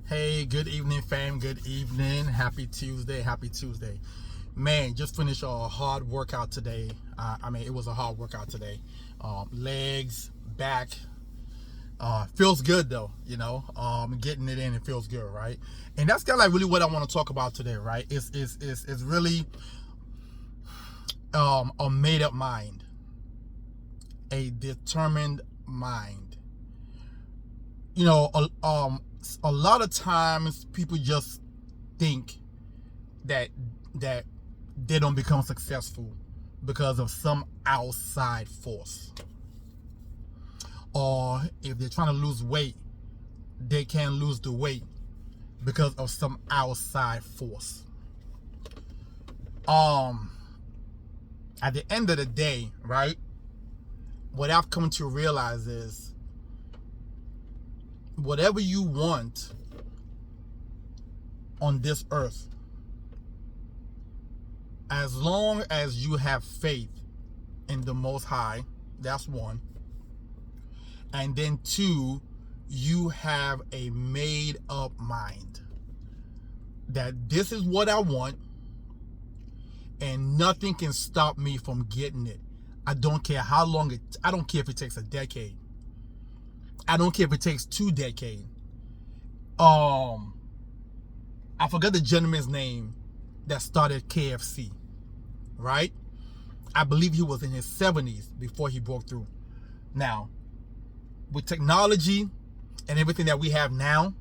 Hey, good evening, fam. Good evening. Happy Tuesday. Happy Tuesday. Man, just finished a hard workout today. It was a hard workout today. Legs, back. Feels good though, getting it in, it feels good, right? And that's kind of like really what I want to talk about today, right? It's really a made up mind, a determined mind. A lot of times people just think that they don't become successful because of some outside force, or if they're trying to lose weight, they can't lose the weight because of some outside force. At the end of the day, right, what I've come to realize is whatever you want on this earth, as long as you have faith in the Most High, that's one. And then two, you have a made up mind that this is what I want and nothing can stop me from getting it. I don't care how long I don't care if it takes a decade. I don't care if it takes 2 decades. I forgot the gentleman's name that started KFC, right? I believe he was in his 70s before he broke through. Now, with technology and everything that we have now,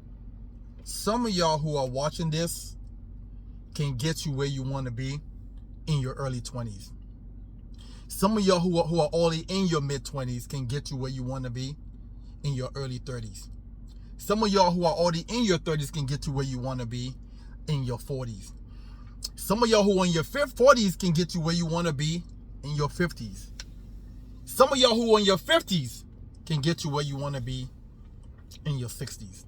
some of y'all who are watching this can get you where you want to be in your early 20s. Some of y'all who are already in your mid-20s can get you where you want to be in your early 30s. Some of y'all who are already in your 30s can get to where you want to be in your 40s. Some of y'all who are in your 40s can get you where you want to be in your 50s. Some of y'all who are in your 50s can get you where you want to be in your 60s.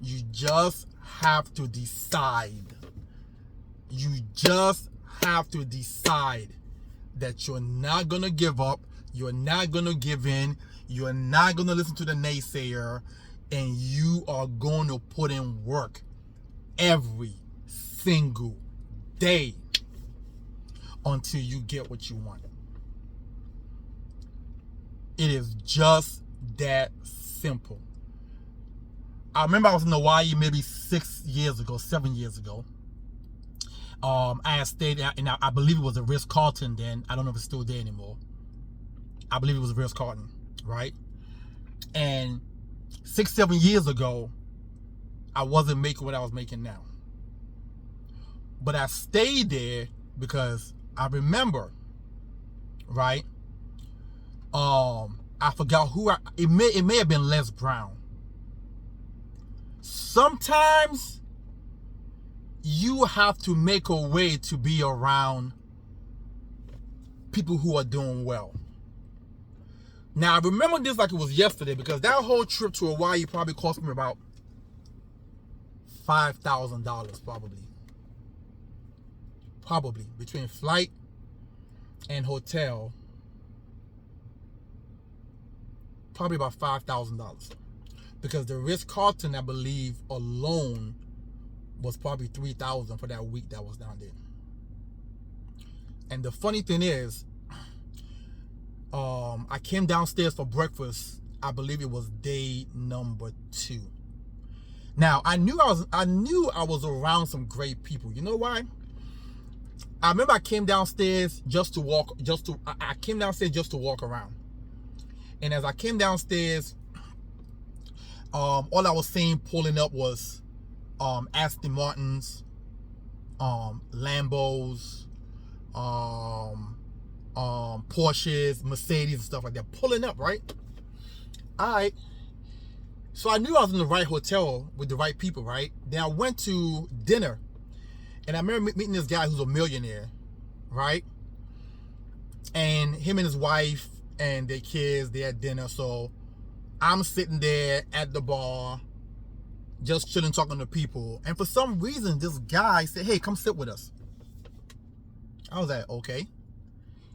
You just have to decide. You just have to decide that you're not going to give up. You're not going to give in. You're not going to listen to the naysayer. And you are going to put in work every single day until you get what you want. It is just that simple. I remember I was in Hawaii maybe 7 years ago. I had stayed out, and I believe it was a Ritz-Carlton then. I don't know if it's still there anymore. I believe it was a Ritz-Carlton, right? And 6-7 years ago, I wasn't making what I was making now. But I stayed there because I remember, right? I forgot it may have been Les Brown. Sometimes you have to make a way to be around people who are doing well. Now, I remember this like it was yesterday because that whole trip to Hawaii probably cost me about $5,000 probably between flight and hotel, probably about $5,000 because the Ritz-Carlton, I believe, alone was probably $3,000 for that week that was down there. And the funny thing is, I came downstairs for breakfast. I believe it was day number 2. Now, I knew I was around some great people. You know why? I remember I came downstairs just to walk around. And as I came downstairs, all I was seeing pulling up was Aston Martins, Lambos, Porsches, Mercedes, and stuff like that pulling up, right? All right. So I knew I was in the right hotel with the right people, right? Then I went to dinner, and I remember meeting this guy who's a millionaire, right? And him and his wife and their kids, they had dinner. So I'm sitting there at the bar, just chilling, talking to people. And for some reason, this guy said, "Hey, come sit with us." I was like, okay.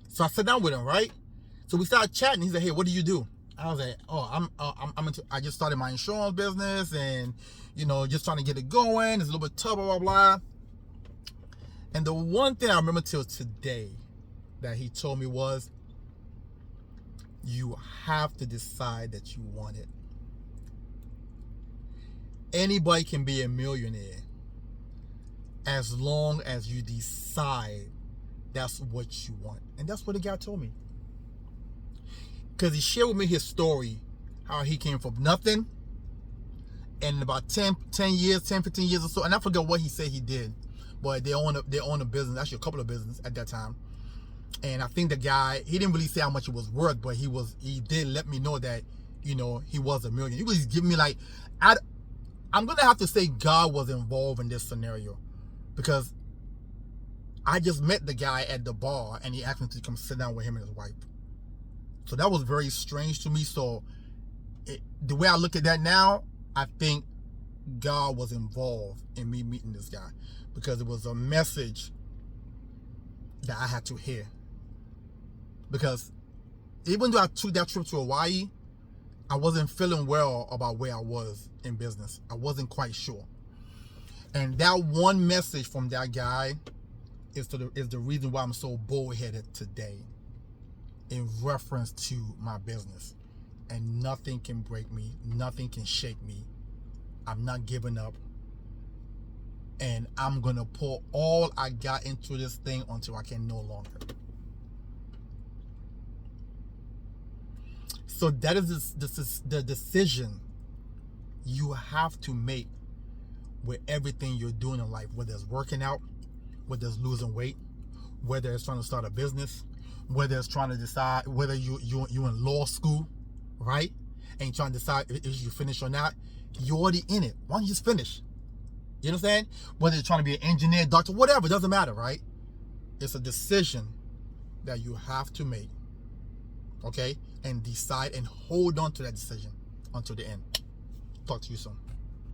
So I sat down with him, right? So we started chatting. He said, "Hey, what do you do?" I was like, oh, I'm into, I just started my insurance business, and just trying to get it going. It's a little bit tough, blah blah blah. And the one thing I remember till today that he told me was, you have to decide that you want it. Anybody can be a millionaire as long as you decide that's what you want. And that's what the guy told me. Because he shared with me his story, how he came from nothing, and in about 10 years, 10, 15 years or so, and I forget what he said he did, but they own a business, actually a couple of businesses at that time. And I think the guy, he didn't really say how much it was worth, but he did let me know that, he was a millionaire. He was giving me like, I'm going to have to say God was involved in this scenario, because I just met the guy at the bar and he asked me to come sit down with him and his wife. So that was very strange to me. So the way I look at that now, I think God was involved in me meeting this guy, because it was a message that I had to hear. Because even though I took that trip to Hawaii, I wasn't feeling well about where I was in business. I wasn't quite sure. And that one message from that guy is the reason why I'm so bullheaded today in reference to my business. And nothing can break me. Nothing can shake me. I'm not giving up. And I'm going to pour all I got into this thing until I can no longer. So that is the decision you have to make with everything you're doing in life, whether it's working out, whether it's losing weight, whether it's trying to start a business, whether it's trying to decide whether you're in law school, right? And you're trying to decide if you finish or not. You're already in it. Why don't you just finish? You know what I'm saying? Whether you're trying to be an engineer, doctor, whatever, it doesn't matter, right? It's a decision that you have to make, okay? And decide and hold on to that decision until the end. Talk to you soon.